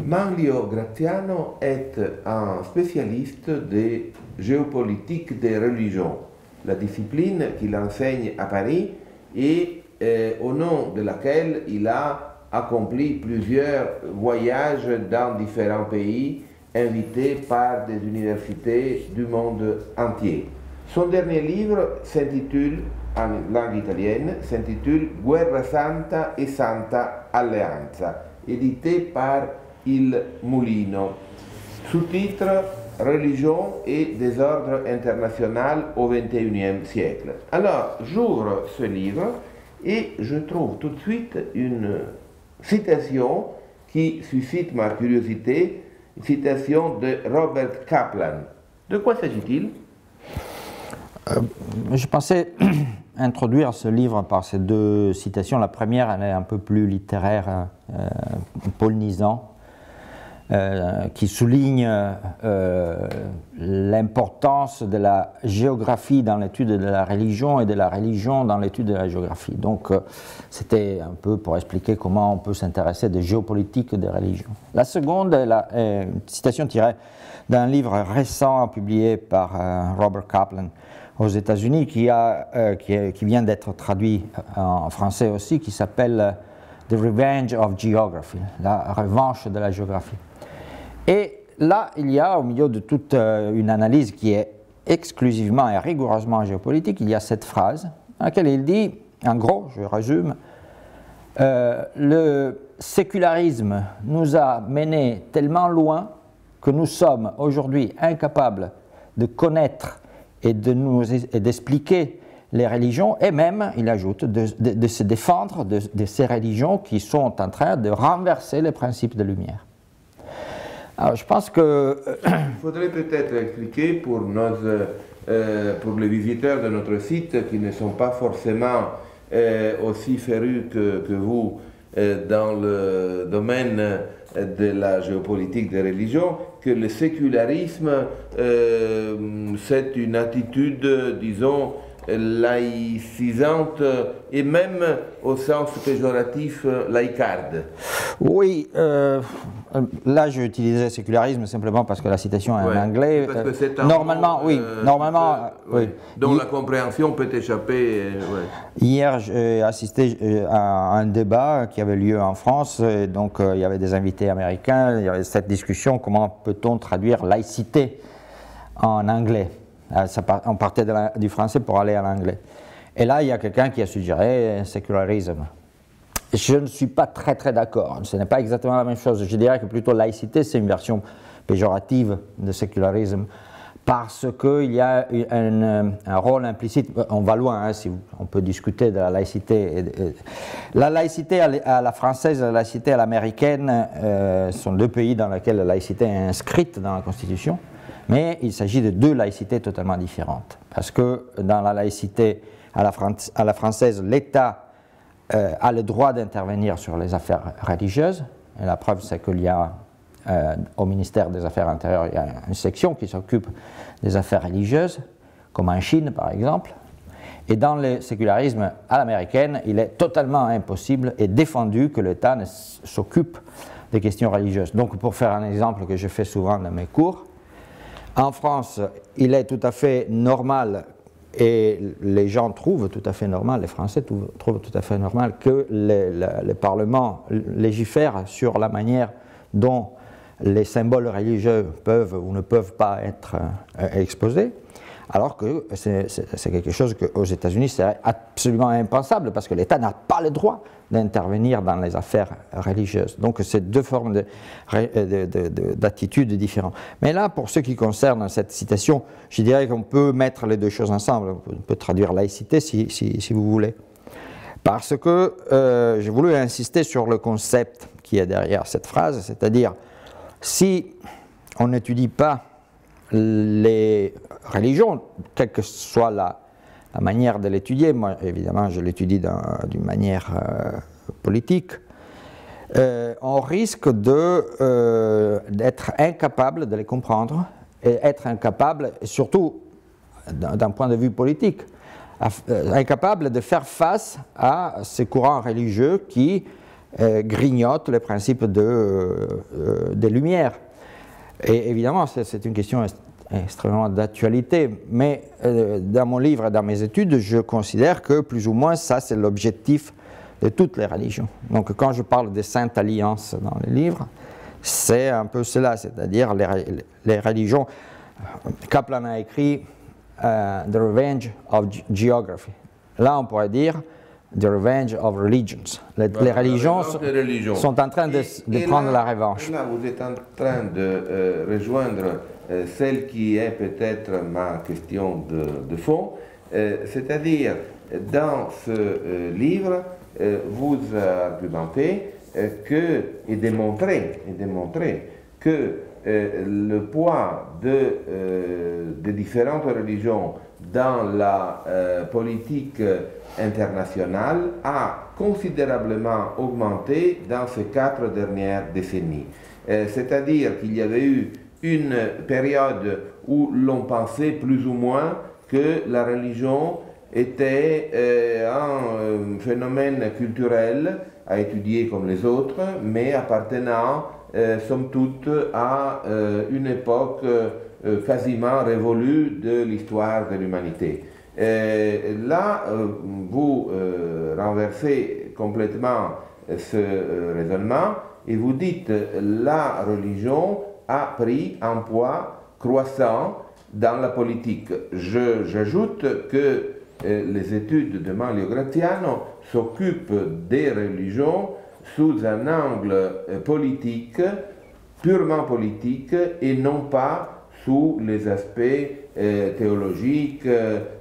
Manlio Graziano est un spécialiste de géopolitique des religions, la discipline qu'il enseigne à Paris et au nom de laquelle il a accompli plusieurs voyages dans différents pays invités par des universités du monde entier. Son dernier livre s'intitule, en langue italienne, s'intitule Guerra Santa e Santa Alleanza, édité par Il Mulino. Sous-titre Religion et désordre international au XXIe siècle. Alors, j'ouvre ce livre et je trouve tout de suite une citation qui suscite ma curiosité, une citation de Robert Kaplan. De quoi s'agit-il? Je pensais introduire ce livre par ces deux citations. La première, elle est un peu plus littéraire, Paul Nizan, qui souligne l'importance de la géographie dans l'étude de la religion et de la religion dans l'étude de la géographie. Donc c'était un peu pour expliquer comment on peut s'intéresser de géopolitique des religions. La seconde est une citation tirée d'un livre récent publié par Robert Kaplan aux États-Unis qui vient d'être traduit en français aussi, qui s'appelle The Revenge of Geography, la revanche de la géographie. Et là, il y a au milieu de toute une analyse qui est exclusivement et rigoureusement géopolitique, il y a cette phrase dans laquelle il dit, en gros, je résume, le sécularisme nous a menés tellement loin que nous sommes aujourd'hui incapables de connaître et d'expliquer les religions, et même, il ajoute, de se défendre de ces religions qui sont en train de renverser les principes de lumière. Alors, je pense que... Il faudrait peut-être expliquer pour les visiteurs de notre site qui ne sont pas forcément aussi férus que vous dans le domaine de la géopolitique des religions, que le sécularisme, c'est une attitude, disons, laïcisante et même au sens péjoratif laïcarde. Oui, là j'ai utilisé sécularisme simplement parce que la citation est en anglais. Parce que c'est un normalement, mot, oui, normalement, oui. Dont la compréhension peut échapper. Hier, j'ai assisté à un débat qui avait lieu en France, et donc il y avait des invités américains, il y avait cette discussion, comment peut-on traduire laïcité en anglais? On partait du français pour aller à l'anglais. Et là, il y a quelqu'un qui a suggéré sécularisme. Je ne suis pas très d'accord. Ce n'est pas exactement la même chose. Je dirais que plutôt laïcité, c'est une version péjorative de sécularisme parce qu'il y a un rôle implicite. On va loin, hein, si on peut discuter de la laïcité. La laïcité à la française et la laïcité à l'américaine sont deux pays dans lesquels la laïcité est inscrite dans la Constitution. Mais il s'agit de deux laïcités totalement différentes. Parce que dans la laïcité à la française, l'État a le droit d'intervenir sur les affaires religieuses. Et la preuve, c'est qu'il y a au ministère des Affaires intérieures, il y a une section qui s'occupe des affaires religieuses, comme en Chine par exemple. Et dans le sécularisme à l'américaine, il est totalement impossible et défendu que l'État ne s'occupe des questions religieuses. Donc pour faire un exemple que je fais souvent dans mes cours, en France, il est tout à fait normal, et les gens trouvent tout à fait normal, les Français trouvent tout à fait normal que le Parlement légifère sur la manière dont les symboles religieux peuvent ou ne peuvent pas être exposés, alors que c'est quelque chose qu'aux États-Unis serait absolument impensable, parce que l'État n'a pas le droit d'intervenir dans les affaires religieuses. Donc c'est deux formes d'attitudes différentes. Mais là, pour ce qui concerne cette citation, je dirais qu'on peut mettre les deux choses ensemble. On peut traduire laïcité si vous voulez. Parce que j'ai voulu insister sur le concept qui est derrière cette phrase, c'est-à-dire si on n'étudie pas les religions, quelle que soit la manière de l'étudier, moi évidemment je l'étudie d'une manière politique, on risque d'être incapable de les comprendre et être incapable, surtout d'un point de vue politique, incapable de faire face à ces courants religieux qui grignote les principes des Lumières. Et évidemment, c'est une question extrêmement d'actualité, mais dans mon livre et dans mes études, je considère que plus ou moins ça, c'est l'objectif de toutes les religions. Donc quand je parle des saintes alliances dans les livres, c'est un peu cela, c'est-à-dire les religions. Kaplan a écrit The Revenge of Geography. Là, on pourrait dire The Revenge of Religions. Les religions sont en train de prendre la revanche. Là, vous êtes en train de rejoindre celle qui est peut-être ma question de fond, c'est-à-dire dans ce livre, vous argumentez et démontrez que le poids des différentes religions dans la politique internationale a considérablement augmenté dans ces 4 dernières décennies. C'est-à-dire qu'il y avait eu une période où l'on pensait plus ou moins que la religion était un phénomène culturel à étudier comme les autres, mais appartenant somme toute à une époque quasiment révolue de l'histoire de l'humanité. Là, vous renversez complètement ce raisonnement et vous dites la religion a pris un poids croissant dans la politique. J'ajoute que les études de Manlio Graziano s'occupent des religions sous un angle politique, purement politique, et non pas sous les aspects théologiques,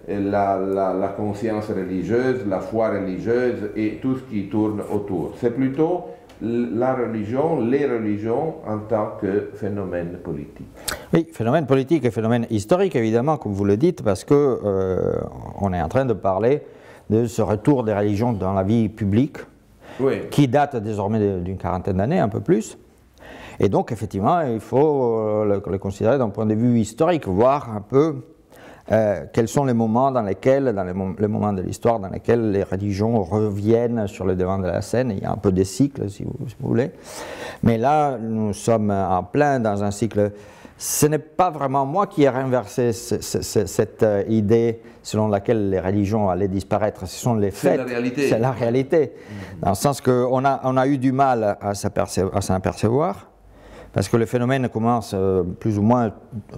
la conscience religieuse, la foi religieuse et tout ce qui tourne autour. C'est plutôt la religion, les religions en tant que phénomène politique. Oui, phénomène politique et phénomène historique, évidemment, comme vous le dites, parce qu'on est en train de parler de ce retour des religions dans la vie publique, oui, qui date désormais d'une 40aine d'années, un peu plus. Et donc, effectivement, il faut le considérer d'un point de vue historique, voir un peu quels sont les moments dans lesquels, les moments de l'histoire dans lesquels les religions reviennent sur le devant de la scène. Il y a un peu des cycles, si vous voulez. Mais là, nous sommes en plein dans un cycle. Ce n'est pas vraiment moi qui ai renversé cette idée selon laquelle les religions allaient disparaître. Ce sont les faits. C'est la réalité. Dans le sens qu'on a eu du mal à s'en apercevoir. Parce que le phénomène commence, plus ou moins,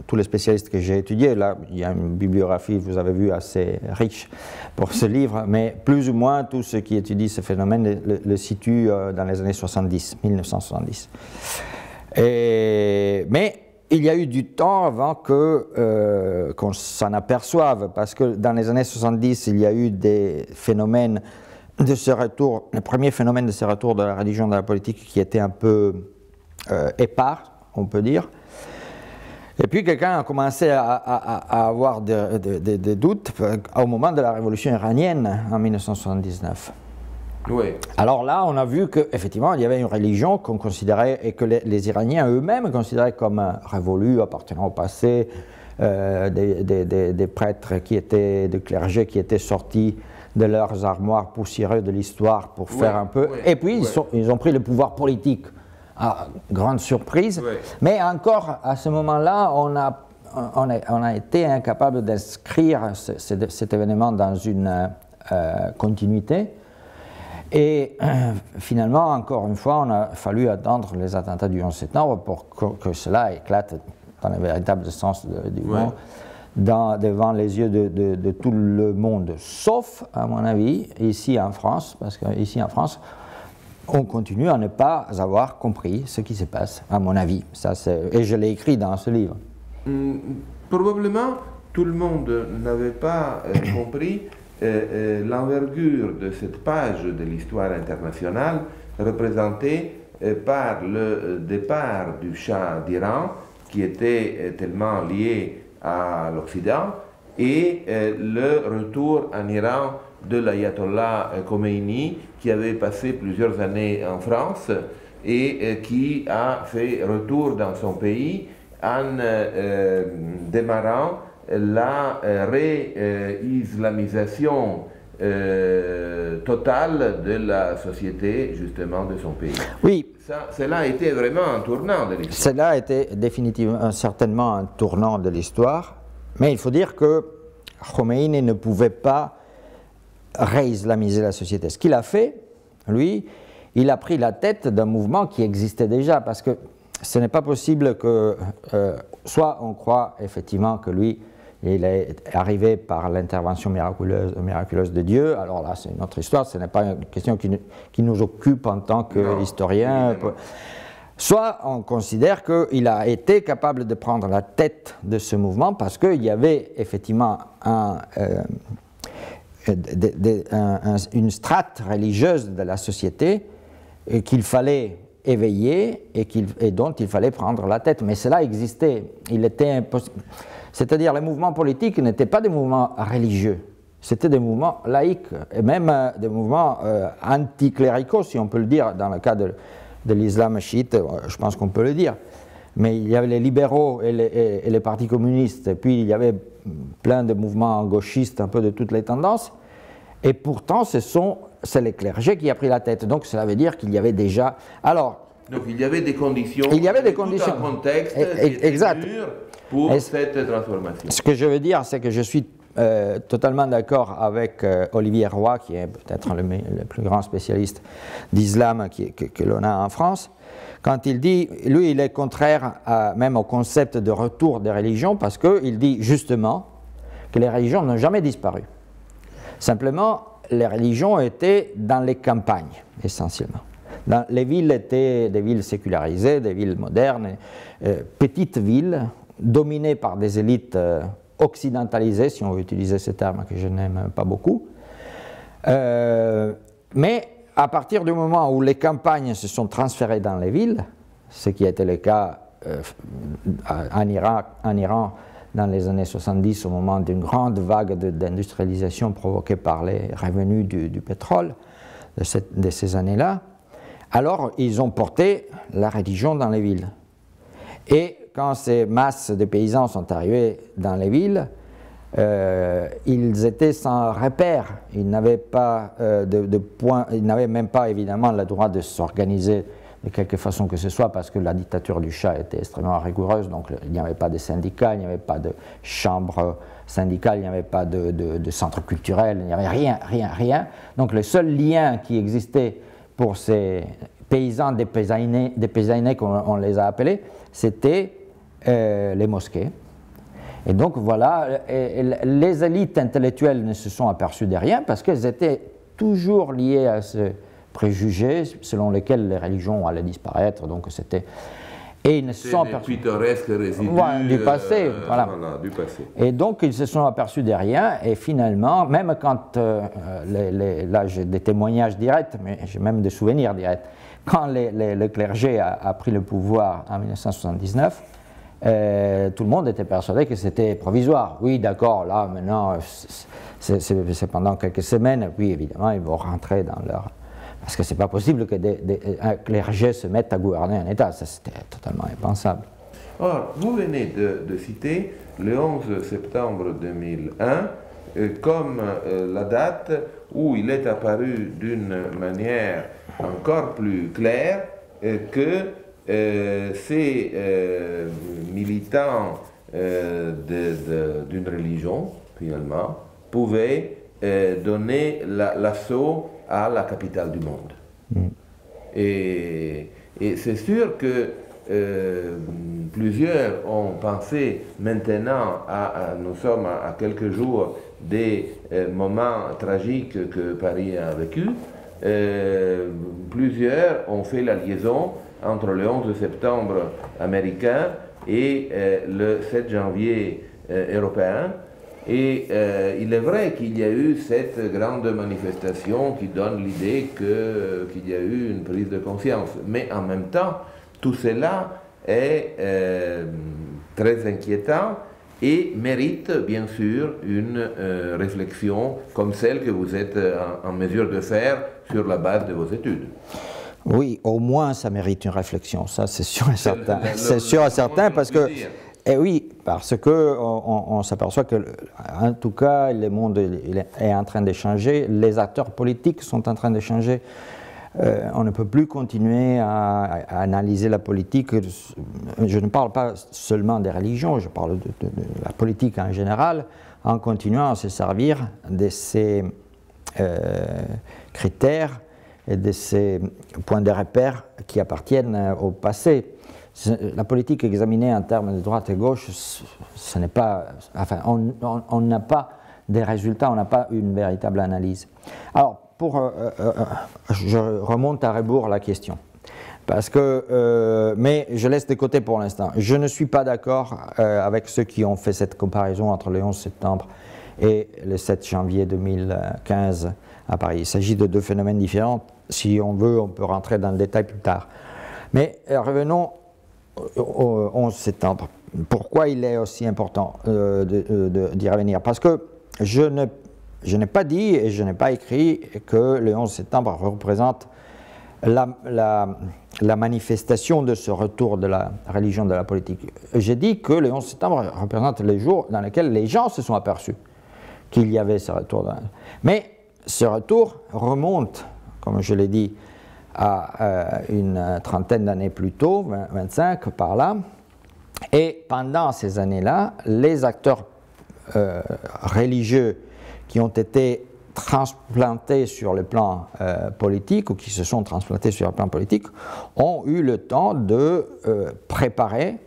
tous les spécialistes que j'ai étudiés, là il y a une bibliographie, vous avez vu, assez riche pour ce livre, mais plus ou moins tous ceux qui étudient ce phénomène le situent dans les années 70, 1970. Mais il y a eu du temps avant qu'on s'en aperçoive, parce que dans les années 70, il y a eu des phénomènes de ce retour, le premier phénomène de ce retour de la religion dans la politique qui était un peu épars, on peut dire. Et puis quelqu'un a commencé à avoir des doutes au moment de la révolution iranienne en 1979. Oui. Alors là, on a vu qu'effectivement, il y avait une religion qu'on considérait, et que les Iraniens eux-mêmes considéraient comme révolue, appartenant au passé, des prêtres des clergés qui étaient sortis de leurs armoires poussiéreuses de l'histoire pour faire un peu. Et puis, ils ont pris le pouvoir politique. Ah, grande surprise, mais encore à ce moment-là, on a été incapable d'inscrire cet événement dans une continuité. Et finalement, encore une fois, on a fallu attendre les attentats du 11 septembre pour que cela éclate dans le véritable sens du mot, devant les yeux de tout le monde, sauf, à mon avis, ici en France, parce qu'ici en France, on continue à ne pas avoir compris ce qui se passe, à mon avis. Et je l'ai écrit dans ce livre. Probablement, tout le monde n'avait pas compris l'envergure de cette page de l'histoire internationale représentée par le départ du Shah d'Iran, qui était tellement lié à l'Occident, et le retour en Iran de l'ayatollah Khomeini, qui avait passé plusieurs années en France et qui a fait retour dans son pays en démarrant la réislamisation totale de la société, justement, de son pays. Oui. Cela a été vraiment un tournant de l'histoire. Cela a été définitivement, certainement un tournant de l'histoire, mais il faut dire que Khomeini ne pouvait pas réislamiser la société. Ce qu'il a fait, lui, il a pris la tête d'un mouvement qui existait déjà, parce que ce n'est pas possible que, soit on croit effectivement que lui, il est arrivé par l'intervention miraculeuse de Dieu, alors là c'est une autre histoire, ce n'est pas une question qui nous occupe en tant qu'historien. Soit on considère qu'il a été capable de prendre la tête de ce mouvement parce qu'il y avait effectivement une strate religieuse de la société qu'il fallait éveiller et dont il fallait prendre la tête. Mais cela existait. Il était impossible. C'est-à-dire les mouvements politiques n'étaient pas des mouvements religieux, c'était des mouvements laïques et même des mouvements anticléricaux, si on peut le dire, dans le cas de l'islam chiite, je pense qu'on peut le dire. Mais il y avait les libéraux et les partis communistes, et puis il y avait plein de mouvements gauchistes, un peu de toutes les tendances, et pourtant c'est les clergés qui a pris la tête. Donc cela veut dire qu'il y avait déjà... Alors, donc il y avait des conditions, il y avait des conditions, tout un contexte exact. Pour cette transformation. Ce que je veux dire, c'est que je suis totalement d'accord avec Olivier Roy, qui est peut-être le plus grand spécialiste d'islam que l'on a en France, quand il dit, lui il est contraire même au concept de retour des religions, parce qu'il dit justement que les religions n'ont jamais disparu. Simplement, les religions étaient dans les campagnes, essentiellement. Les villes étaient des villes sécularisées, des villes modernes, petites villes, dominées par des élites occidentalisées, si on veut utiliser ce terme que je n'aime pas beaucoup. Mais à partir du moment où les campagnes se sont transférées dans les villes, ce qui a été le cas en Iran dans les années 70, au moment d'une grande vague d'industrialisation provoquée par les revenus du pétrole de ces années-là, alors ils ont porté la religion dans les villes. Et quand ces masses de paysans sont arrivés dans les villes, ils étaient sans repère, ils n'avaient pas de point, ils n'avaient même pas évidemment le droit de s'organiser de quelque façon que ce soit, parce que la dictature du Shah était extrêmement rigoureuse, donc il n'y avait pas de syndicats, il n'y avait pas de chambres syndicales, il n'y avait pas de centre culturel, il n'y avait rien. Donc le seul lien qui existait pour ces paysans, des paysanés comme on les a appelés, c'était les mosquées. Et donc voilà, les élites intellectuelles ne se sont aperçues de rien parce qu'elles étaient toujours liées à ce préjugé selon lesquels les religions allaient disparaître. Donc c'était... Et ils ne se sont aperçus du passé, voilà, du passé. Et donc ils se sont aperçus de rien, et finalement, même quand, là j'ai des témoignages directs, mais j'ai même des souvenirs directs, quand le clergé a pris le pouvoir en 1979, tout le monde était persuadé que c'était provisoire. Oui, d'accord, là maintenant, c'est pendant quelques semaines, puis évidemment ils vont rentrer dans leur... Parce que ce n'est pas possible que un clergé se mette à gouverner un État, ça c'était totalement impensable. Or, vous venez de citer le 11 septembre 2001 comme la date où il est apparu d'une manière encore plus claire que ces militants d'une religion, finalement, pouvaient donner l'assaut à la capitale du monde. Et c'est sûr que plusieurs ont pensé maintenant, nous sommes à quelques jours des moments tragiques que Paris a vécu, plusieurs ont fait la liaison entre le 11 septembre américain et le 7 janvier européen. Et il est vrai qu'il y a eu cette grande manifestation qui donne l'idée qu'il y a eu une prise de conscience. Mais en même temps, tout cela est très inquiétant et mérite bien sûr une réflexion comme celle que vous êtes en mesure de faire sur la base de vos études. Oui, au moins ça mérite une réflexion, ça c'est sûr et certain. C'est sûr et certain parce que Et oui, parce qu'on s'aperçoit que, en tout cas, le monde est en train de changer, les acteurs politiques sont en train de changer. On ne peut plus continuer à analyser la politique. Je ne parle pas seulement des religions, je parle de la politique en général, en continuant à se servir de ces critères et de ces points de repère qui appartiennent au passé. La politique examinée en termes de droite et gauche, ce n'est pas, enfin, on n'a pas des résultats, on n'a pas une véritable analyse. Alors, je remonte à rebours la question, parce que, mais je laisse de côté pour l'instant. Je ne suis pas d'accord avec ceux qui ont fait cette comparaison entre le 11 septembre et le 7 janvier 2015 à Paris. Il s'agit de deux phénomènes différents. Si on veut, on peut rentrer dans le détail plus tard. Mais revenons au 11 septembre. Pourquoi il est aussi important d'y revenir? Parce que je n'ai pas dit et je n'ai pas écrit que le 11 septembre représente la manifestation de ce retour de la religion de la politique. J'ai dit que le 11 septembre représente les jours dans lesquels les gens se sont aperçus qu'il y avait ce retour. Mais ce retour remonte, comme je l'ai dit, à une trentaine d'années plus tôt, 25 par là, et pendant ces années-là, les acteurs religieux qui ont été transplantés sur le plan politique ou qui se sont transplantés sur le plan politique ont eu le temps de préparer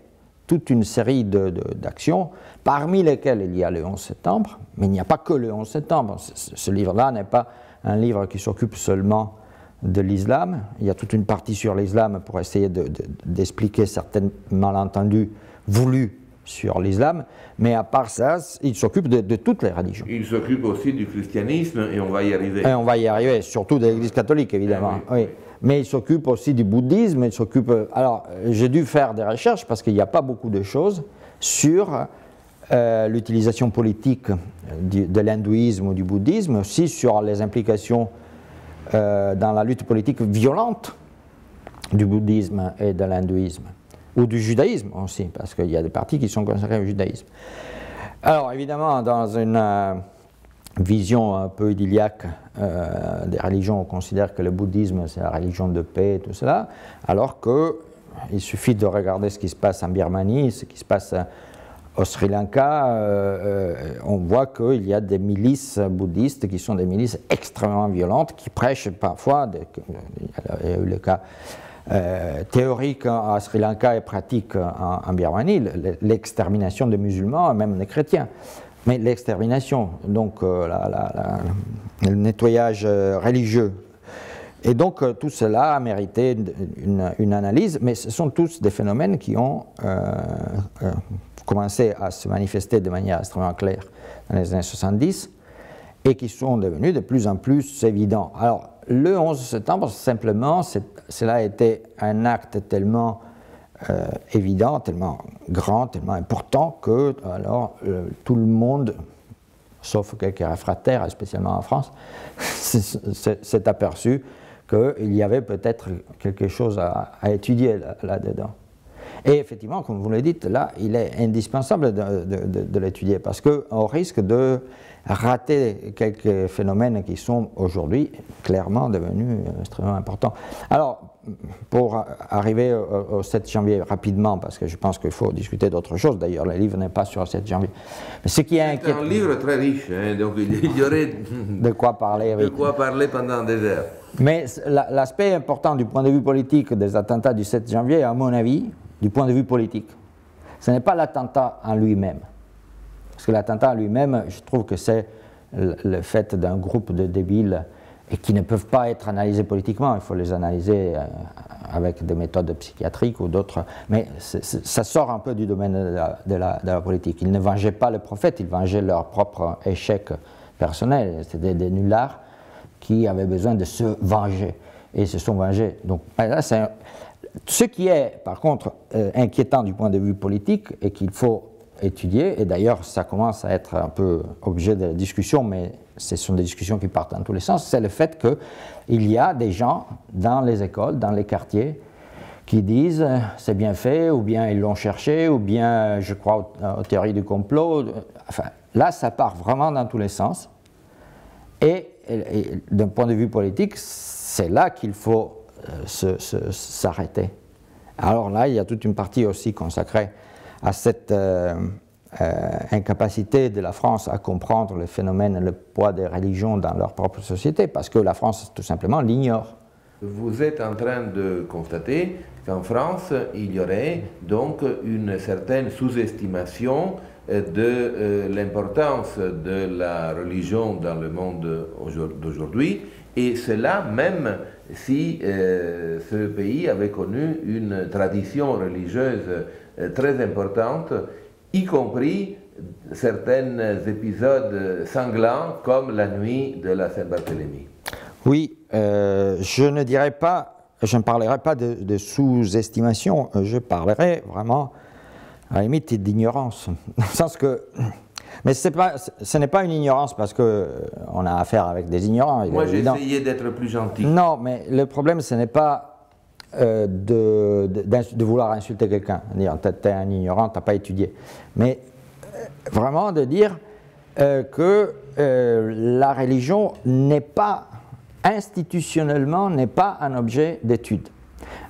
toute une série d'actions, parmi lesquelles il y a le 11 septembre, mais il n'y a pas que le 11 septembre. Ce livre-là n'est pas un livre qui s'occupe seulement de l'islam. Il y a toute une partie sur l'islam pour essayer d'expliquer certains malentendus voulus sur l'islam, mais à part ça, il s'occupe de toutes les religions. Il s'occupe aussi du christianisme et on va y arriver. Et on va y arriver, surtout de l'Église catholique évidemment. Oui. Mais il s'occupe aussi du bouddhisme, il s'occupe... Alors, j'ai dû faire des recherches parce qu'il n'y a pas beaucoup de choses sur l'utilisation politique de l'hindouisme ou du bouddhisme, aussi sur les implications dans la lutte politique violente du bouddhisme et de l'hindouisme, ou du judaïsme aussi, parce qu'il y a des parties qui sont consacrées au judaïsme. Alors évidemment, dans une vision un peu idylliaque des religions, on considère que le bouddhisme c'est la religion de paix et tout cela, alors qu'il suffit de regarder ce qui se passe en Birmanie, ce qui se passe au Sri Lanka, on voit qu'il y a des milices bouddhistes qui sont des milices extrêmement violentes, qui prêchent parfois, il y a eu le cas théorique à Sri Lanka et pratique en Birmanie, l'extermination des musulmans et même des chrétiens. Mais l'extermination, donc le nettoyage religieux. Et donc tout cela a mérité une analyse, mais ce sont tous des phénomènes qui ont commencé à se manifester de manière extrêmement claire dans les années 70 et qui sont devenus de plus en plus évidents. Alors, le 11 septembre, simplement, cela a été un acte tellement évident, tellement grand, tellement important que alors, tout le monde, sauf quelques réfractaires, spécialement en France, s'est aperçu qu'il y avait peut-être quelque chose à étudier là-dedans. Et effectivement, comme vous le dites, là, il est indispensable de l'étudier parce qu'on risque de rater quelques phénomènes qui sont aujourd'hui clairement devenus extrêmement importants. Alors, pour arriver au 7 janvier rapidement, parce que je pense qu'il faut discuter d'autres choses, d'ailleurs le livre n'est pas sur le 7 janvier. Mais ce qui est inquiétant... C'est un livre très riche, hein, donc il y aurait de quoi parler, oui. De quoi parler pendant des heures. Mais l'aspect important du point de vue politique des attentats du 7 janvier, à mon avis, du point de vue politique, ce n'est pas l'attentat en lui-même. Parce que l'attentat en lui-même, je trouve que c'est le fait d'un groupe de débiles et qui ne peuvent pas être analysés politiquement, il faut les analyser avec des méthodes psychiatriques ou d'autres, mais ça sort un peu du domaine de la politique. Ils ne vengeaient pas le prophète, ils vengeaient leur propre échec personnel. C'était des nullards qui avaient besoin de se venger, et se sont vengés. Donc là, ce qui est, par contre, inquiétant du point de vue politique et qu'il faut étudier, et d'ailleurs ça commence à être un peu objet de discussion, mais ce sont des discussions qui partent dans tous les sens, c'est le fait qu'il y a des gens dans les écoles, dans les quartiers, qui disent c'est bien fait, ou bien ils l'ont cherché, ou bien je crois aux théories du complot. Enfin, là, ça part vraiment dans tous les sens. Et d'un point de vue politique, c'est là qu'il faut s'arrêter. Alors là, il y a toute une partie aussi consacrée à cette incapacité de la France à comprendre le phénomène et le poids des religions dans leur propre société, parce que la France, tout simplement, l'ignore. Vous êtes en train de constater qu'en France, il y aurait donc une certaine sous-estimation de l'importance de la religion dans le monde d'aujourd'hui, et cela même si ce pays avait connu une tradition religieuse très importante, y compris certains épisodes sanglants comme la nuit de la Saint-Barthélemy. Oui, je ne parlerai pas de sous-estimation, je parlerai vraiment à la limite d'ignorance, dans le sens que, mais ce n'est pas une ignorance parce qu'on a affaire avec des ignorants. Moi j'ai essayé d'être plus gentil. Non, mais le problème ce n'est pas de vouloir insulter quelqu'un, dire t'es un ignorant, t'as pas étudié, mais vraiment de dire que la religion n'est pas institutionnellement n'est pas un objet d'étude.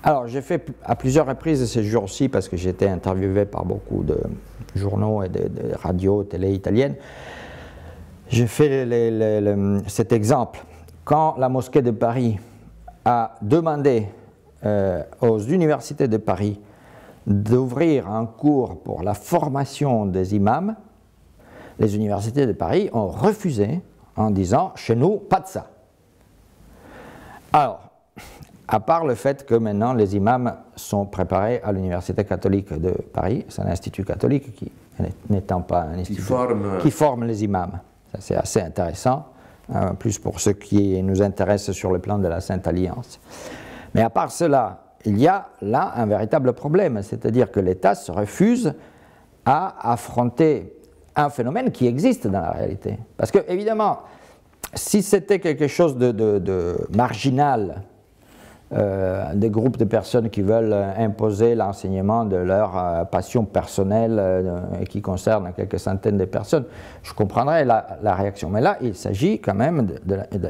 Alors j'ai fait à plusieurs reprises ces jours-ci, parce que j'ai été interviewé par beaucoup de journaux et de radios, télé italiennes, j'ai fait cet exemple. Quand la mosquée de Paris a demandé aux universités de Paris d'ouvrir un cours pour la formation des imams, les universités de Paris ont refusé en disant « chez nous, pas de ça ». Alors, à part le fait que maintenant les imams sont préparés à l'Université catholique de Paris, c'est un institut catholique qui, n'étant pas un institut, qui forme les imams. Ça c'est assez intéressant, plus pour ce qui nous intéresse sur le plan de la Sainte Alliance. Mais à part cela, il y a là un véritable problème, c'est-à-dire que l'État se refuse à affronter un phénomène qui existe dans la réalité. Parce que, évidemment, si c'était quelque chose de marginal, des groupes de personnes qui veulent imposer l'enseignement de leur passion personnelle qui concerne quelques centaines de personnes, je comprendrais la réaction. Mais là, il s'agit quand même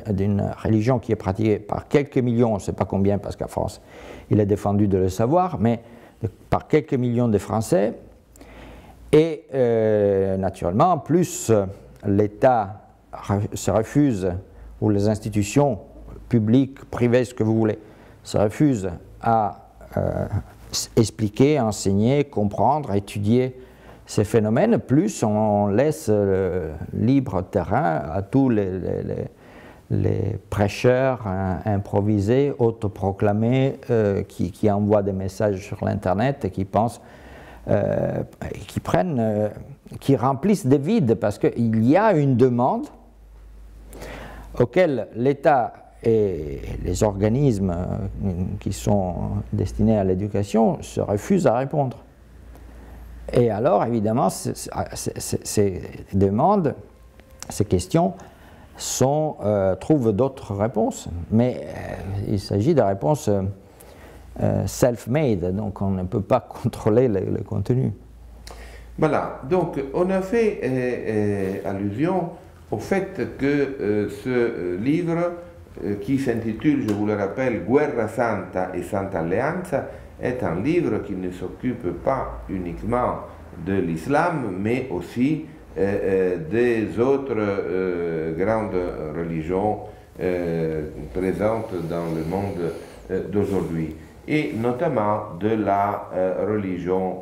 d'une religion qui est pratiquée par quelques millions, on ne sait pas combien parce qu'en France, il est défendu de le savoir, mais par quelques millions de Français. Et naturellement, plus l'État se refuse, ou les institutions publiques, privées, ce que vous voulez, se refusent à expliquer, enseigner, comprendre, étudier ces phénomènes, plus on laisse libre terrain à tous les prêcheurs improvisés, autoproclamés, qui envoient des messages sur l'Internet et qui pensent, qui remplissent des vides, parce qu'il y a une demande auquel l'État et les organismes qui sont destinés à l'éducation se refusent à répondre. Et alors, évidemment, ces demandes, ces questions trouvent d'autres réponses, mais il s'agit de réponses self-made, donc on ne peut pas contrôler le contenu. Voilà, donc on a fait allusion au fait que ce livre, qui s'intitule, je vous le rappelle, Guerra Santa et Santa Alleanza, est un livre qui ne s'occupe pas uniquement de l'islam, mais aussi des autres grandes religions présentes dans le monde d'aujourd'hui, et notamment de la religion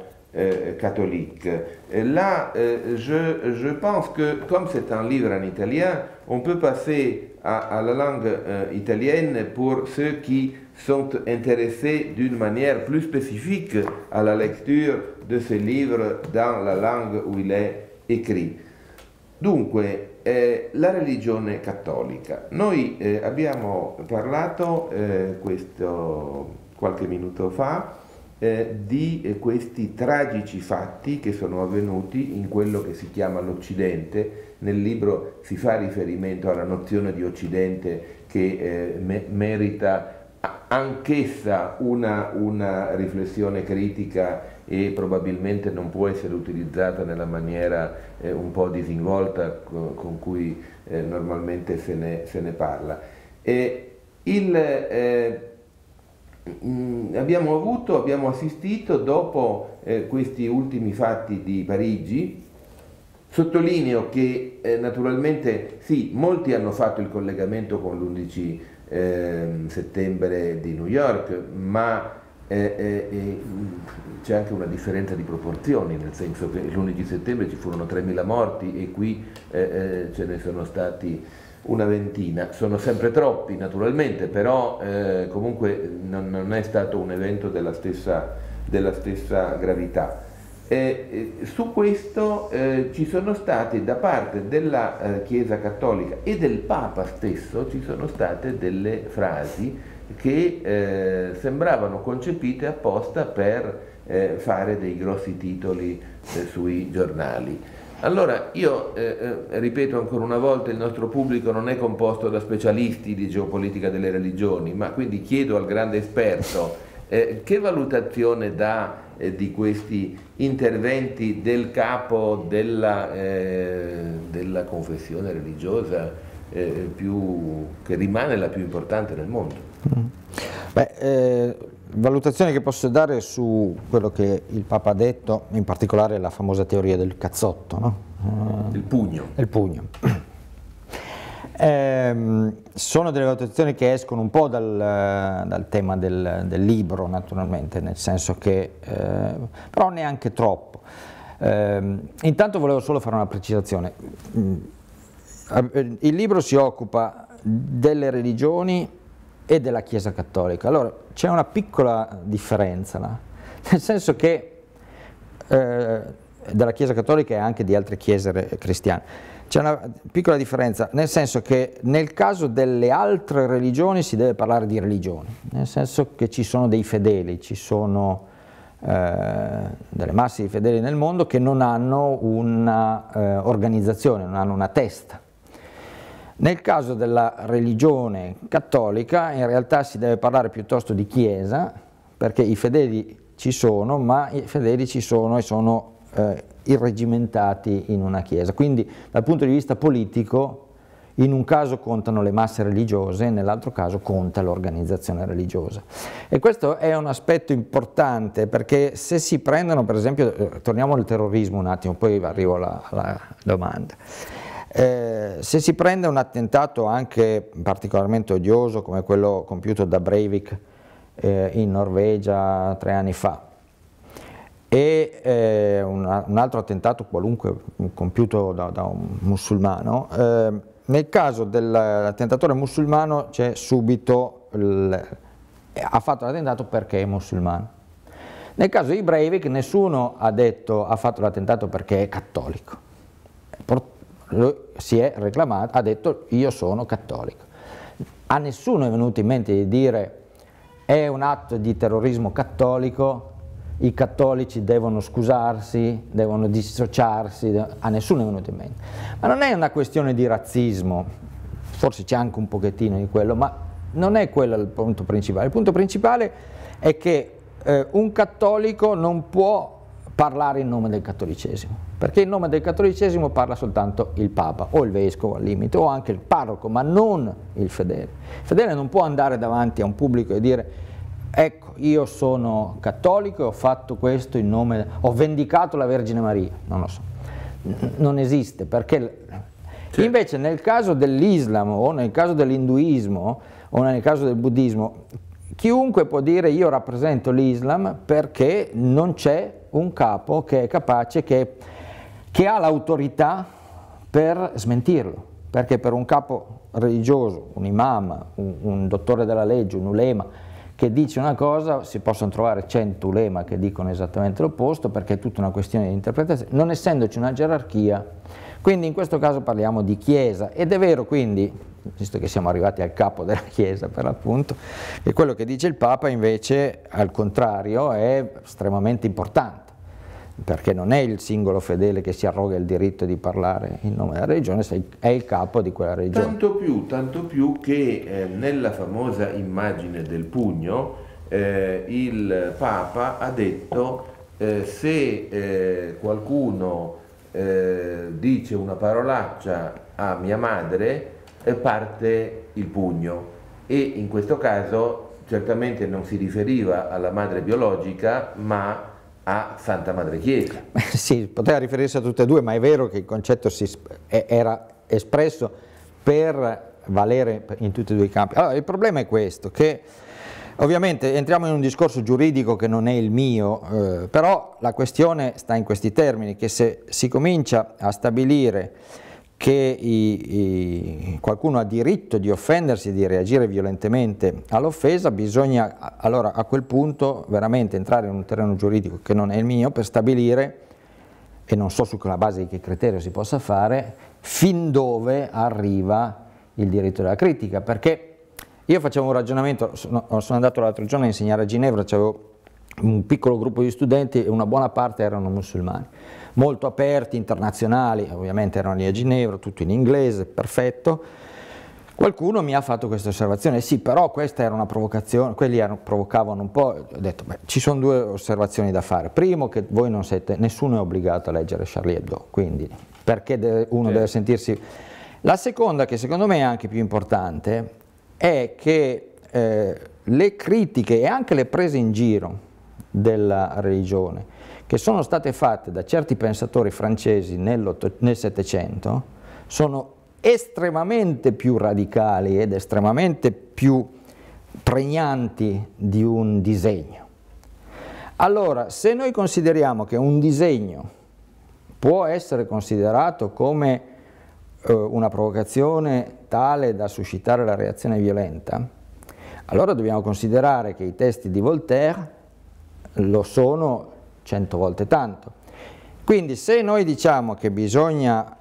catholique. Et là, je pense que, comme c'est un livre en italien, on peut passer à la langue italienne pour ceux qui sont intéressés d'une manière plus spécifique à la lecture de ce livre dans la langue où il est écrit. Dunque, la religione cattolica. Noi abbiamo parlato qualche minuto fa di questi tragici fatti che sono avvenuti in quello che si chiama l'Occidente. Nel libro si fa riferimento alla nozione di Occidente che merita anch'essa una riflessione critica e probabilmente non può essere utilizzata nella maniera un po' disinvolta con cui normalmente se ne parla. Abbiamo assistito dopo questi ultimi fatti di Parigi. Sottolineo che naturalmente sì, molti hanno fatto il collegamento con l'11 settembre di New York, ma c'è anche una differenza di proporzioni, nel senso che l'11 settembre ci furono 3.000 morti e qui ce ne sono stati una ventina. Sono sempre troppi naturalmente, però comunque non è stato un evento della stessa gravità. Su questo ci sono stati da parte della Chiesa Cattolica e del Papa stesso, ci sono state delle frasi che sembravano concepite apposta per fare dei grossi titoli sui giornali. Allora io ripeto ancora una volta, il nostro pubblico non è composto da specialisti di geopolitica delle religioni, ma quindi chiedo al grande esperto che valutazione dà di questi interventi del capo della confessione religiosa che rimane la più importante nel mondo. Valutazione che posso dare su quello che il Papa ha detto, in particolare la famosa teoria del cazzotto, no? Il pugno. Il pugno. Sono delle valutazioni che escono un po' dal tema del libro, naturalmente, nel senso che, però neanche troppo. Intanto volevo solo fare una precisazione. Il libro si occupa delle religioni e della Chiesa Cattolica. Allora, c'è una piccola differenza, no? Nel senso che della Chiesa Cattolica e anche di altre chiese cristiane. C'è una piccola differenza, nel senso che nel caso delle altre religioni si deve parlare di religioni, nel senso che ci sono dei fedeli, ci sono delle masse di fedeli nel mondo che non hanno una organizzazione, non hanno una testa. Nel caso della religione cattolica in realtà si deve parlare piuttosto di Chiesa, perché i fedeli ci sono, ma i fedeli ci sono e sono irregimentati in una Chiesa. Quindi dal punto di vista politico in un caso contano le masse religiose, nell'altro caso conta l'organizzazione religiosa. E questo è un aspetto importante, perché se si prendono, per esempio, torniamo al terrorismo un attimo, poi arrivo alla domanda. Se si prende un attentato anche particolarmente odioso come quello compiuto da Breivik in Norvegia 3 anni fa e un altro attentato qualunque compiuto da un musulmano, nel caso dell'attentatore musulmano c'è subito ha fatto l'attentato perché è musulmano. Nel caso di Breivik nessuno ha detto ha fatto l'attentato perché è cattolico. Lui si è reclamato, ha detto io sono cattolico. A nessuno è venuto in mente di dire è un atto di terrorismo cattolico, i cattolici devono scusarsi, devono dissociarsi, a nessuno è venuto in mente. Ma non è una questione di razzismo, forse c'è anche un pochettino di quello, ma non è quello il punto principale. Il punto principale è che un cattolico non può parlare in nome del cattolicesimo, perché in nome del cattolicesimo parla soltanto il Papa o il Vescovo al limite o anche il parroco, ma non il fedele. Il fedele non può andare davanti a un pubblico e dire ecco io sono cattolico e ho fatto questo in nome, ho vendicato la Vergine Maria, non lo so, non esiste, perché invece nel caso dell'Islam o nel caso dell'Induismo o nel caso del Buddismo chiunque può dire io rappresento l'Islam perché non c'è un capo che è capace, che ha l'autorità per smentirlo, perché per un capo religioso, un imam, un dottore della legge, un ulema che dice una cosa, si possono trovare 100 ulema che dicono esattamente l'opposto, perché è tutta una questione di interpretazione, non essendoci una gerarchia. Quindi in questo caso parliamo di Chiesa, ed è vero quindi, visto che siamo arrivati al capo della Chiesa per l'appunto, che quello che dice il Papa invece al contrario è estremamente importante, perché non è il singolo fedele che si arroga il diritto di parlare in nome della religione, è il capo di quella religione. Tanto più che nella famosa immagine del pugno il Papa ha detto se qualcuno dice una parolaccia a mia madre parte il pugno, e in questo caso certamente non si riferiva alla madre biologica ma a Santa Madre Chiesa. Sì, poteva riferirsi a tutte e due, ma è vero che il concetto era espresso per valere in tutti e due i campi. Allora, il problema è questo, che ovviamente entriamo in un discorso giuridico che non è il mio, però la questione sta in questi termini, che se si comincia a stabilire che qualcuno ha diritto di offendersi e di reagire violentemente all'offesa, bisogna allora a quel punto veramente entrare in un terreno giuridico che non è il mio per stabilire, e non so su quella base di che criterio si possa fare, fin dove arriva il diritto della critica, perché io facevo un ragionamento, sono andato l'altro giorno a insegnare a Ginevra, c'avevo un piccolo gruppo di studenti e una buona parte erano musulmani, molto aperti, internazionali, ovviamente erano lì a Ginevra, tutto in inglese, perfetto. Qualcuno mi ha fatto questa osservazione, sì, però questa era una provocazione, quelli provocavano un po', ho detto, beh, ci sono due osservazioni da fare. Primo, che voi non siete, nessuno è obbligato a leggere Charlie Hebdo, quindi perché uno deve sentirsi... La seconda, che secondo me è anche più importante, è che le critiche e anche le prese in giro della religione che sono state fatte da certi pensatori francesi nel Settecento sono estremamente più radicali ed estremamente più pregnanti di un disegno. Allora, se noi consideriamo che un disegno può essere considerato come una provocazione tale da suscitare la reazione violenta, allora dobbiamo considerare che i testi di Voltaire lo sono 100 volte tanto. Quindi se noi diciamo che bisogna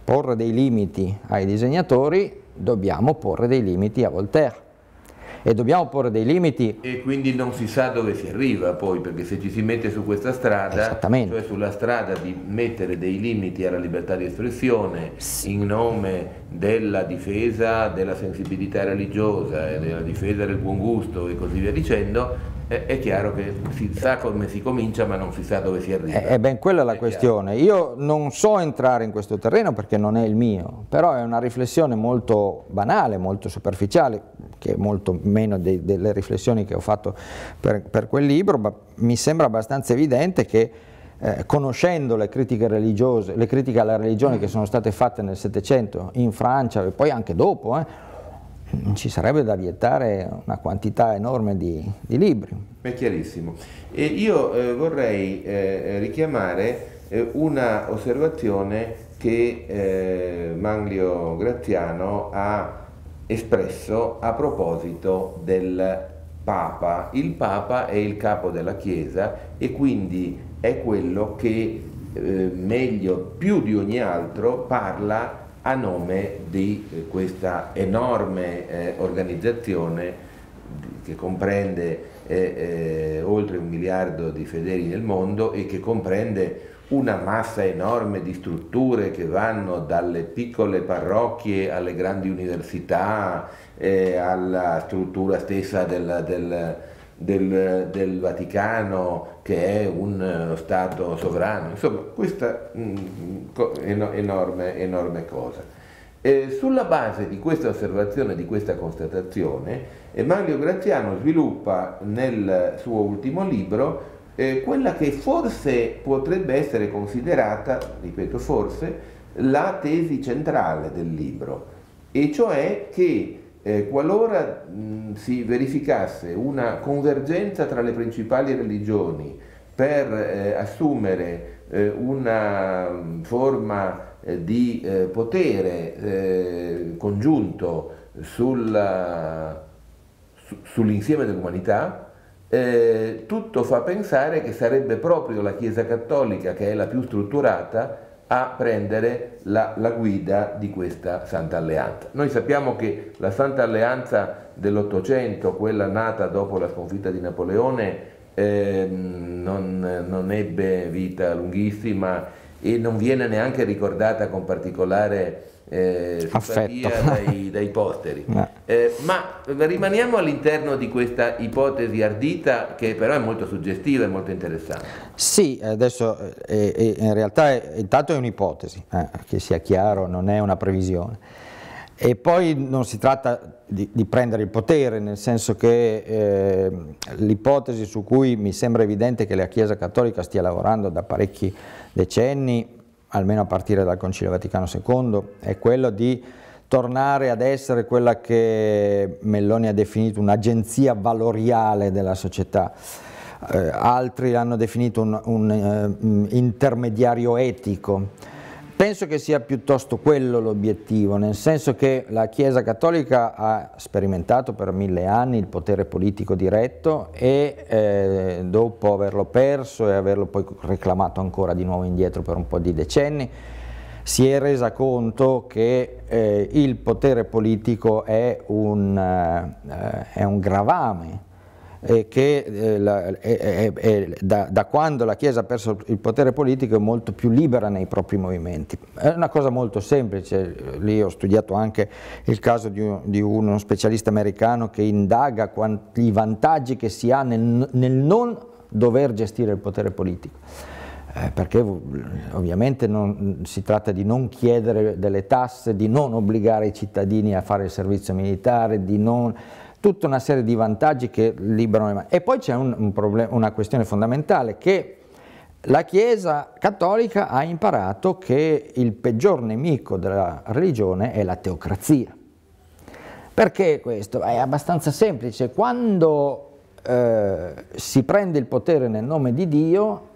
porre dei limiti ai disegnatori, dobbiamo porre dei limiti a Voltaire. E dobbiamo porre dei limiti... E quindi non si sa dove si arriva poi, perché se ci si mette su questa strada, cioè sulla strada di mettere dei limiti alla libertà di espressione in nome della difesa della sensibilità religiosa e della difesa del buon gusto e così via dicendo, è chiaro che si sa come si comincia ma non si sa dove si arriva. Ben, quella è la questione. Io non so entrare in questo terreno perché non è il mio, però è una riflessione molto banale, molto superficiale, che è molto meno delle riflessioni che ho fatto per quel libro, ma mi sembra abbastanza evidente che conoscendo le critiche religiose, le critiche alla religione che sono state fatte nel Settecento in Francia e poi anche dopo, ci sarebbe da vietare una quantità enorme di libri. È chiarissimo. E io vorrei richiamare una osservazione che Manlio Graziano ha espresso a proposito del Papa. Il Papa è il capo della Chiesa e quindi è quello che meglio, più di ogni altro, parla a nome di questa enorme organizzazione che comprende oltre 1 miliardo di fedeli nel mondo e che comprende una massa enorme di strutture che vanno dalle piccole parrocchie alle grandi università, alla struttura stessa del Vaticano, che è uno Stato sovrano, insomma questa enorme cosa. Sulla base di questa osservazione, di questa constatazione, Manlio Graziano sviluppa nel suo ultimo libro quella che forse potrebbe essere considerata, ripeto forse, la tesi centrale del libro, e cioè che qualora si verificasse una convergenza tra le principali religioni per assumere una forma di potere congiunto sull'insieme dell'umanità, tutto fa pensare che sarebbe proprio la Chiesa Cattolica, che è la più strutturata, a prendere la guida di questa Santa Alleanza. Noi sappiamo che la Santa Alleanza dell'Ottocento, quella nata dopo la sconfitta di Napoleone, non ebbe vita lunghissima e non viene neanche ricordata con particolare simpatia dai posteri. No. Ma rimaniamo all'interno di questa ipotesi ardita, che però è molto suggestiva e molto interessante. Sì, adesso in realtà intanto è un'ipotesi, che sia chiaro, non è una previsione. E poi non si tratta di prendere il potere, nel senso che l'ipotesi su cui mi sembra evidente che la Chiesa Cattolica stia lavorando da parecchi decenni, almeno a partire dal Concilio Vaticano II, è quello di tornare ad essere quella che Melloni ha definito un'agenzia valoriale della società. Altri l'hanno definito un intermediario etico. Penso che sia piuttosto quello l'obiettivo, nel senso che la Chiesa Cattolica ha sperimentato per 1000 anni il potere politico diretto e dopo averlo perso e averlo poi reclamato ancora di nuovo indietro per un po' di decenni, si è resa conto che il potere politico è un gravame, che da quando la Chiesa ha perso il potere politico è molto più libera nei propri movimenti. È una cosa molto semplice. Lì ho studiato anche il caso di uno specialista americano che indaga i vantaggi che si ha nel non dover gestire il potere politico. Perché ovviamente si tratta di non chiedere delle tasse, di non obbligare i cittadini a fare il servizio militare, di non... tutta una serie di vantaggi che liberano le mani. E poi c'è una questione fondamentale, che la Chiesa Cattolica ha imparato che il peggior nemico della religione è la teocrazia. Perché questo? È abbastanza semplice. Quando si prende il potere nel nome di Dio,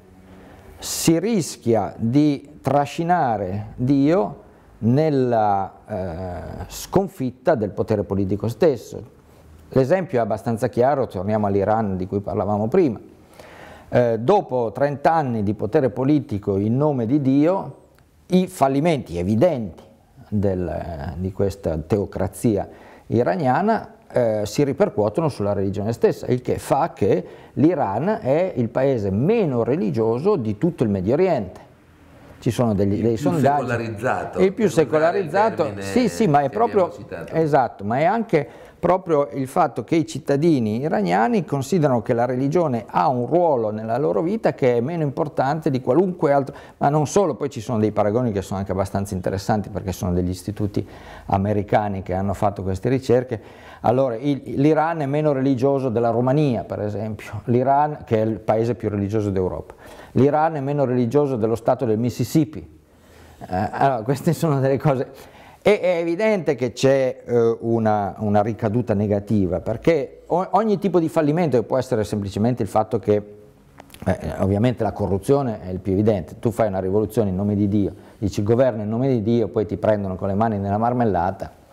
si rischia di trascinare Dio nella sconfitta del potere politico stesso. L'esempio è abbastanza chiaro, torniamo all'Iran di cui parlavamo prima. Dopo 30 anni di potere politico in nome di Dio, i fallimenti evidenti di questa teocrazia iraniana si ripercuotono sulla religione stessa, il che fa che l'Iran è il paese meno religioso di tutto il Medio Oriente. Ci sono dei sondaggi. Secolarizzato. Il più secolarizzato, sì, ma è proprio, esatto, ma è anche proprio il fatto che i cittadini iraniani considerano che la religione ha un ruolo nella loro vita che è meno importante di qualunque altro, ma non solo. Poi ci sono dei paragoni che sono anche abbastanza interessanti, perché sono degli istituti americani che hanno fatto queste ricerche. Allora, l'Iran è meno religioso della Romania, per esempio, l'Iran, che è il paese più religioso d'Europa. L'Iran è meno religioso dello stato del Mississippi. Allora, queste sono delle cose... E è evidente che c'è una ricaduta negativa, perché ogni tipo di fallimento, che può essere semplicemente il fatto che, ovviamente la corruzione è il più evidente, tu fai una rivoluzione in nome di Dio, dici governo in nome di Dio, poi ti prendono con le mani nella marmellata,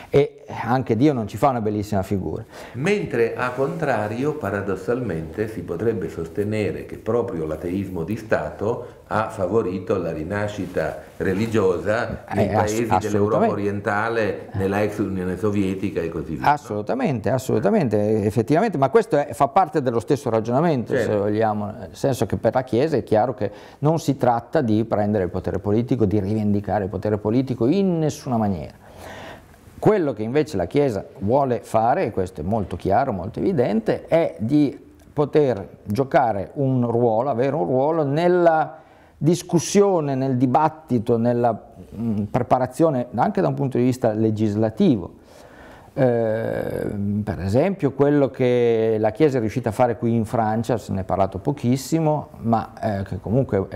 e anche Dio non ci fa una bellissima figura. Mentre a contrario, paradossalmente, si potrebbe sostenere che proprio l'ateismo di Stato ha favorito la rinascita religiosa nei paesi dell'Europa orientale, nella ex Unione Sovietica e così via. Assolutamente, assolutamente, effettivamente, ma questo fa parte dello stesso ragionamento, certo, se vogliamo, nel senso che per la Chiesa è chiaro che non si tratta di prendere il potere politico, di rivendicare il potere politico in nessuna maniera. Quello che invece la Chiesa vuole fare, e questo è molto chiaro, molto evidente, è di poter giocare un ruolo, avere un ruolo nella discussione, nel dibattito, nella preparazione anche da un punto di vista legislativo. Per esempio quello che la Chiesa è riuscita a fare qui in Francia, se ne è parlato pochissimo, ma che comunque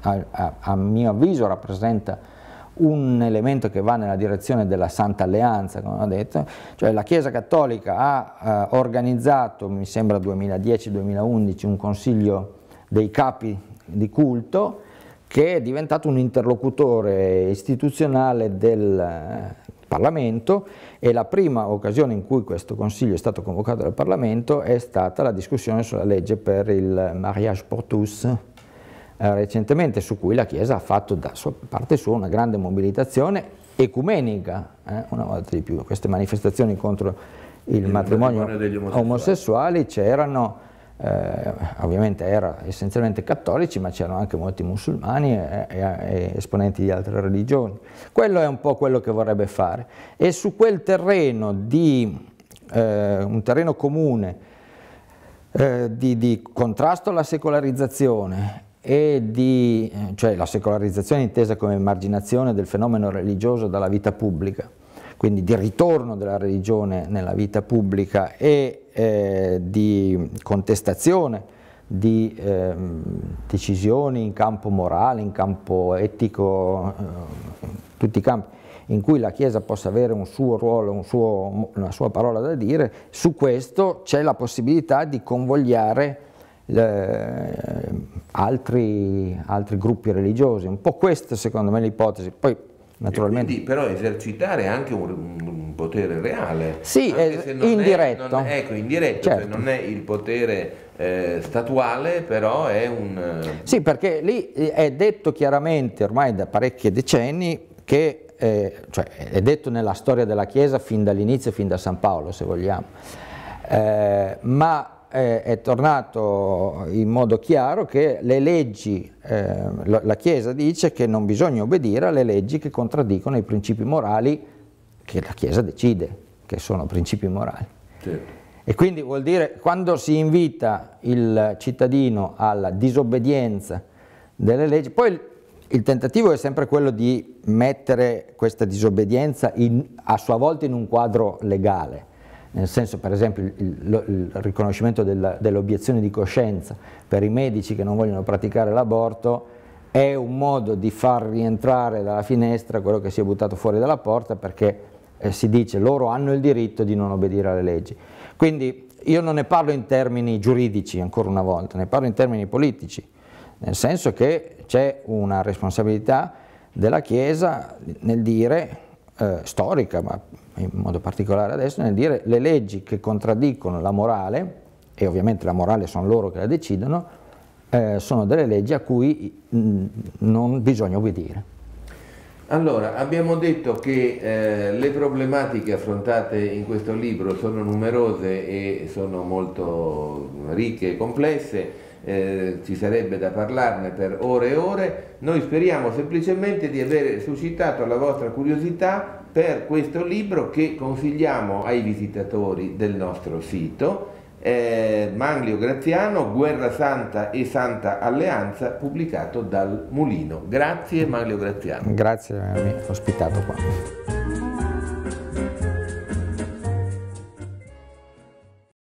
a mio avviso rappresenta un elemento che va nella direzione della Santa Alleanza, come ho detto, cioè la Chiesa Cattolica ha organizzato, mi sembra 2010-2011, un consiglio dei capi di culto che è diventato un interlocutore istituzionale del Parlamento, e la prima occasione in cui questo consiglio è stato convocato dal Parlamento è stata la discussione sulla legge per il mariage pour tous, recentemente, su cui la Chiesa ha fatto da parte sua una grande mobilitazione ecumenica, una volta di più. Queste manifestazioni contro il matrimonio omosessuali c'erano ovviamente era essenzialmente cattolici, ma c'erano anche molti musulmani e esponenti di altre religioni. Quello è un po' quello che vorrebbe fare, e su quel terreno un terreno comune di contrasto alla secolarizzazione cioè la secolarizzazione intesa come emarginazione del fenomeno religioso dalla vita pubblica, quindi di ritorno della religione nella vita pubblica e di contestazione di decisioni in campo morale, in campo etico, tutti i campi in cui la Chiesa possa avere un suo ruolo, una sua parola da dire. Su questo c'è la possibilità di convogliare altri gruppi religiosi. Un po' questa secondo me è l'ipotesi. Poi naturalmente, quindi però esercitare anche un potere reale, sì, indiretto. Indiretto, certo. Cioè non è il potere statuale, però è un... Sì, perché lì è detto chiaramente ormai da parecchi decenni che cioè è detto nella storia della Chiesa fin dall'inizio, fin da San Paolo se vogliamo, ma è tornato in modo chiaro che le leggi, la Chiesa dice che non bisogna obbedire alle leggi che contraddicono i principi morali che la Chiesa decide, che sono principi morali. Certo. E quindi vuol dire, quando si invita il cittadino alla disobbedienza delle leggi, poi il tentativo è sempre quello di mettere questa disobbedienza a sua volta in un quadro legale, nel senso, per esempio, il riconoscimento dell'obiezione di coscienza per i medici che non vogliono praticare l'aborto è un modo di far rientrare dalla finestra quello che si è buttato fuori dalla porta, perché si dice loro hanno il diritto di non obbedire alle leggi. Quindi io non ne parlo in termini giuridici, ancora una volta, ne parlo in termini politici, nel senso che c'è una responsabilità della Chiesa nel dire, storica, ma in modo particolare adesso, nel dire le leggi che contraddicono la morale, e ovviamente la morale sono loro che la decidono, sono delle leggi a cui non bisogna obbedire. Allora, abbiamo detto che le problematiche affrontate in questo libro sono numerose e sono molto ricche e complesse. Ci sarebbe da parlarne per ore e ore. Noi speriamo semplicemente di aver suscitato la vostra curiosità per questo libro che consigliamo ai visitatori del nostro sito, Manlio Graziano, Guerra Santa e Santa Alleanza, pubblicato dal Mulino. Grazie Manlio Graziano. Grazie per avermi ospitato qua.